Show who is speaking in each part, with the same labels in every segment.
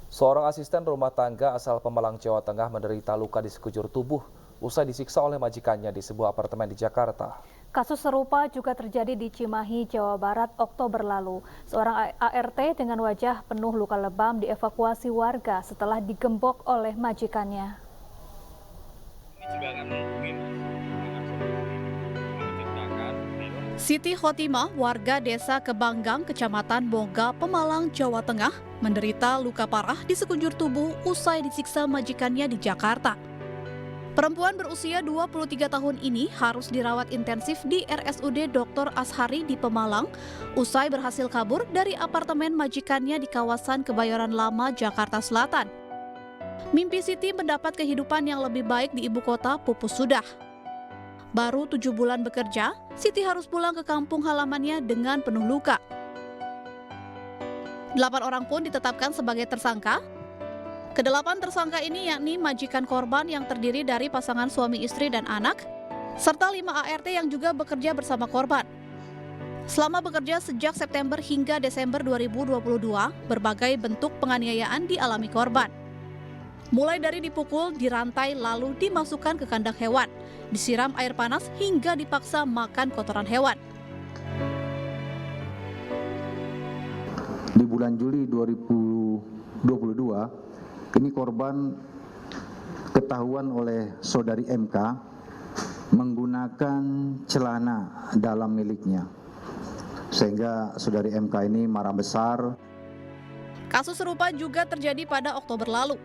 Speaker 1: Seorang asisten rumah tangga asal Pemalang, Jawa Tengah menderita luka di sekujur tubuh usai disiksa oleh majikannya di sebuah apartemen di Jakarta.
Speaker 2: Kasus serupa juga terjadi di Cimahi, Jawa Barat, Oktober lalu. Seorang ART dengan wajah penuh luka lebam dievakuasi warga setelah digembok oleh majikannya.
Speaker 3: Siti Khotimah, warga desa Kebanggang, Kecamatan Boga, Pemalang, Jawa Tengah, menderita luka parah di sekujur tubuh usai disiksa majikannya di Jakarta. Perempuan berusia 23 tahun ini harus dirawat intensif di RSUD Dr. Ashari di Pemalang usai berhasil kabur dari apartemen majikannya di kawasan Kebayoran Lama, Jakarta Selatan. Mimpi Siti mendapat kehidupan yang lebih baik di ibu kota pupus sudah. Baru 7 bulan bekerja, Siti harus pulang ke kampung halamannya dengan penuh luka. 8 orang pun ditetapkan sebagai tersangka. Kedelapan tersangka ini yakni majikan korban yang terdiri dari pasangan suami istri dan anak, serta 5 ART yang juga bekerja bersama korban. Selama bekerja sejak September hingga Desember 2022, berbagai bentuk penganiayaan dialami korban. Mulai dari dipukul, dirantai, lalu dimasukkan ke kandang hewan, disiram air panas hingga dipaksa makan kotoran hewan.
Speaker 4: Di bulan Juli 2022, ini korban ketahuan oleh saudari MK menggunakan celana dalam miliknya. Sehingga saudari MK ini marah besar.
Speaker 3: Kasus serupa juga terjadi pada Oktober lalu.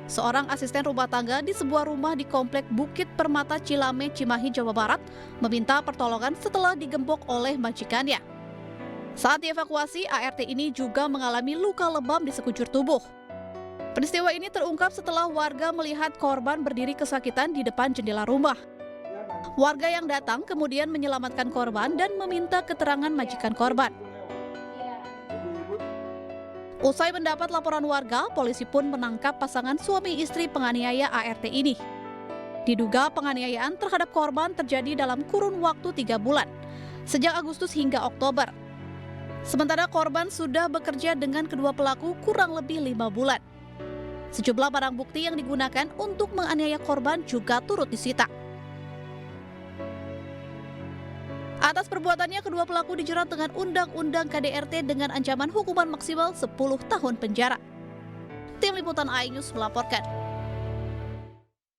Speaker 3: Seorang asisten rumah tangga di sebuah rumah di Komplek Bukit Permata Cilame, Cimahi, Jawa Barat, meminta pertolongan setelah digembok oleh majikannya. Saat dievakuasi, ART ini juga mengalami luka lebam di sekujur tubuh. Peristiwa ini terungkap setelah warga melihat korban berdiri kesakitan di depan jendela rumah. Warga yang datang kemudian menyelamatkan korban dan meminta keterangan majikan korban. Usai mendapat laporan warga, polisi pun menangkap pasangan suami istri penganiaya ART ini. Diduga penganiayaan terhadap korban terjadi dalam kurun waktu 3 bulan, sejak Agustus hingga Oktober. Sementara korban sudah bekerja dengan kedua pelaku kurang lebih 5 bulan. Sejumlah barang bukti yang digunakan untuk menganiaya korban juga turut disita. Atas perbuatannya, kedua pelaku dijerat dengan Undang-Undang KDRT dengan ancaman hukuman maksimal 10 tahun penjara. Tim Liputan iNews melaporkan.